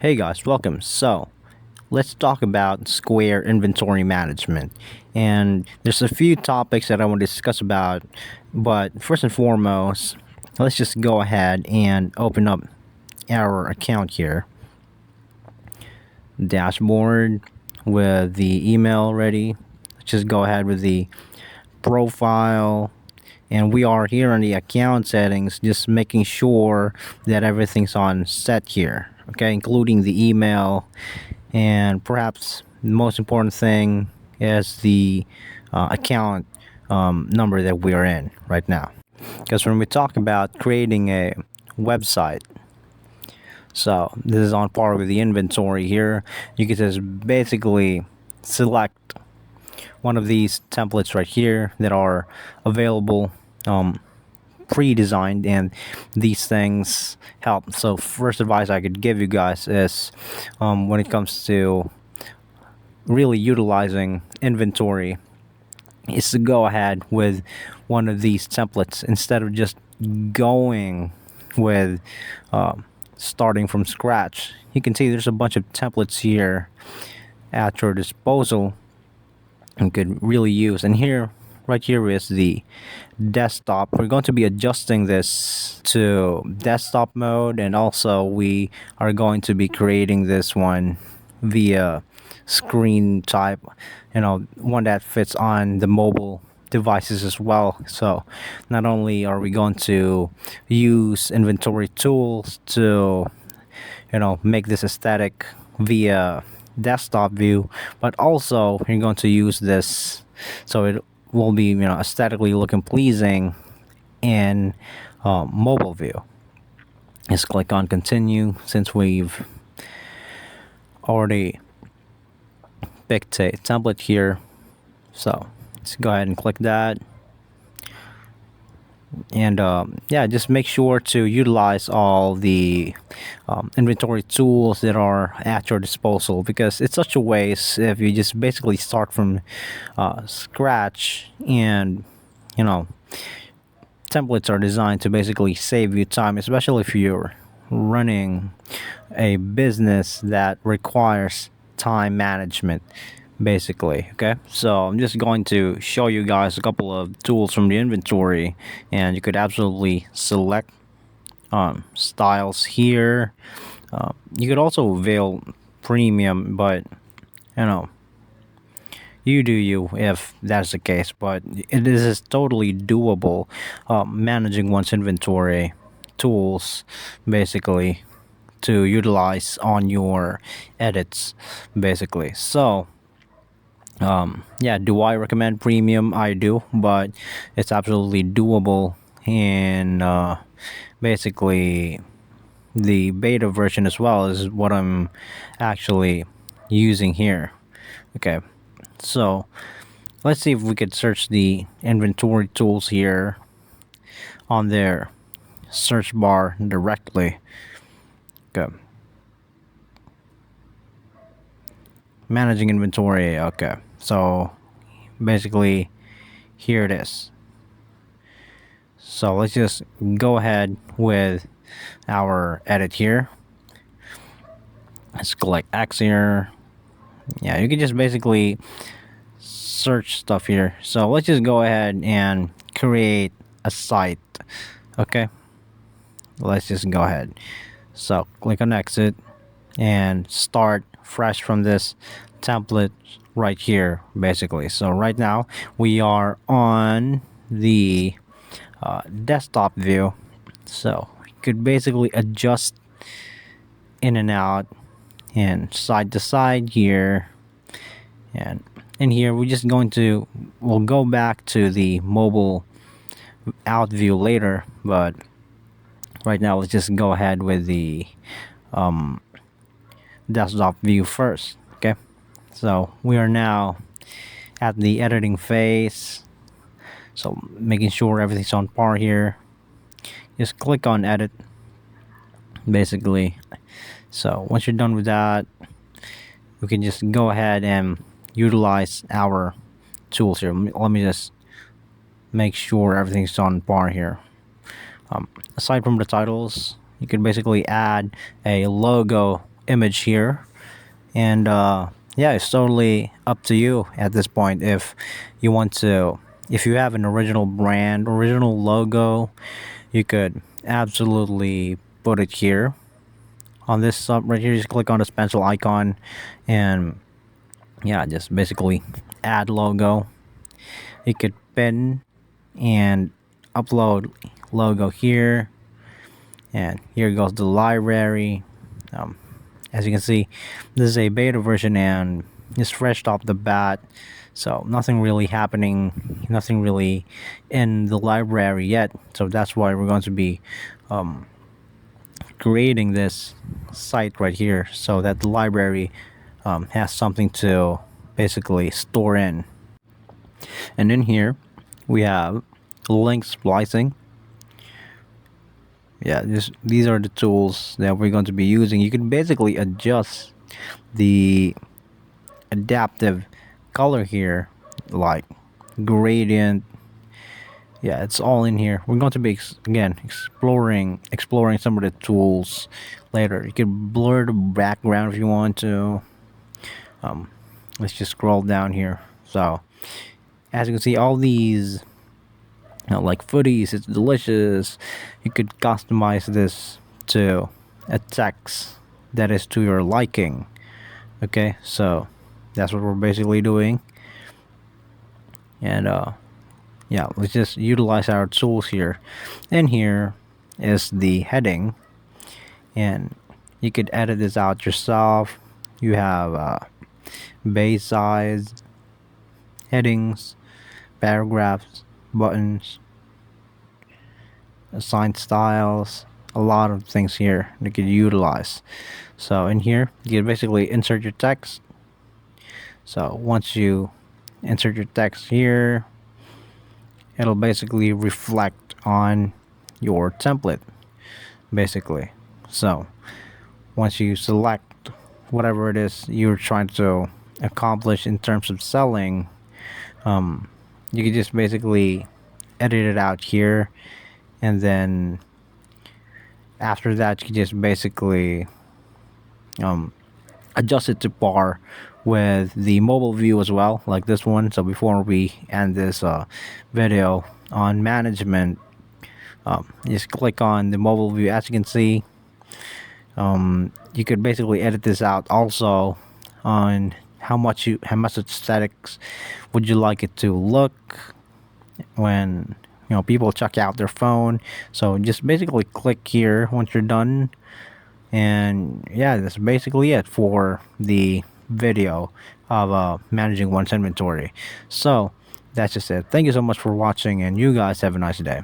Hey guys, welcome. So, let's talk about Square inventory management. And there's a few topics that I want to discuss about, but first and foremost, let's just go ahead and open up our account here. Dashboard with the email ready. Let's just go ahead with the profile, and we are here on the account settings, just making sure that everything's on set here, okay, including the email, and perhaps the most important thing is the account number that we are in right now, because when we talk about creating a website, so this is on par with the inventory here. You can just basically select one of these templates right here that are available, pre-designed, and these things help. So first advice I could give you guys is, when it comes to really utilizing inventory, is to go ahead with one of these templates instead of just going with starting from scratch. You can see there's a bunch of templates here at your disposal and could really use. And here, right here is the desktop. We're going to be adjusting this to desktop mode, and also we are going to be creating this one via screen type, one that fits on the mobile devices as well. So not only are we going to use inventory tools to make this aesthetic via desktop view, but also you're going to use this so it will be aesthetically looking pleasing in mobile view. Just click on continue since we've already picked a template here. So let's go ahead and click that. And yeah, just make sure to utilize all the inventory tools that are at your disposal, because it's such a waste if you just basically start from scratch. And templates are designed to basically save you time, especially if you're running a business that requires time management, basically. Okay, so I'm just going to show you guys a couple of tools from the inventory, and you could absolutely select styles here. You could also avail premium, but you do you if that's the case. But it is totally doable, managing one's inventory tools, basically, to utilize on your edits, basically. So yeah, do I recommend premium? I do, but it's absolutely doable in basically the beta version as well, is what I'm actually using here. Okay, so let's see if we could search the inventory tools here on their search bar directly. Okay, managing inventory. Okay, so basically here it is. So let's just go ahead with our edit here. Let's click X here. Yeah, you can just basically search stuff here. So let's just go ahead and create a site. Okay, let's just go ahead. So click on exit and start fresh from this template right here, basically. So right now we are on the desktop view, so you could basically adjust in and out and side to side here. And in here we'll go back to the mobile out view later, but right now let's just go ahead with the desktop view first. Okay, so we are now at the editing phase, so making sure everything's on par here. Just click on edit, basically. So once you're done with that, we can just go ahead and utilize our tools here. Let me just make sure everything's on par here. Aside from the titles, you can basically add a logo image here. And yeah, it's totally up to you at this point if you want to. If you have an original brand, original logo, you could absolutely put it here on this sub right here. Just click on this pencil icon, and yeah, just basically add logo. You could pin and upload logo here, and here goes the library. um, as you can see, this is a beta version and it's fresh off the bat, so nothing really happening, nothing really in the library yet. So that's why we're going to be creating this site right here, so that the library has something to basically store in. And in here we have link splicing. Yeah, these are the tools that we're going to be using. You can basically adjust the adaptive color here, like gradient. Yeah, it's all in here. We're going to be again exploring some of the tools later. You can blur the background if you want to. Let's just scroll down here. So as you can see, all these like footies, it's delicious. You could customize this to a text that is to your liking. Okay, so that's what we're basically doing. And yeah, let's just utilize our tools here. And here is the heading, and you could edit this out yourself. You have base size, headings, paragraphs, buttons, assign styles, a lot of things here you could utilize. So in here you can basically insert your text. So once you insert your text here, it'll basically reflect on your template basically. So once you select whatever it is you're trying to accomplish in terms of selling, you can just basically edit it out here, and then after that you can just basically adjust it to par with the mobile view as well, like this one. So before we end this video on management, just click on the mobile view. As you can see, you could basically edit this out also on how much aesthetics would you like it to look when people check out their phone. So just basically click here once you're done, and yeah, that's basically it for the video of managing one's inventory. So that's just it. Thank you so much for watching, and you guys have a nice day.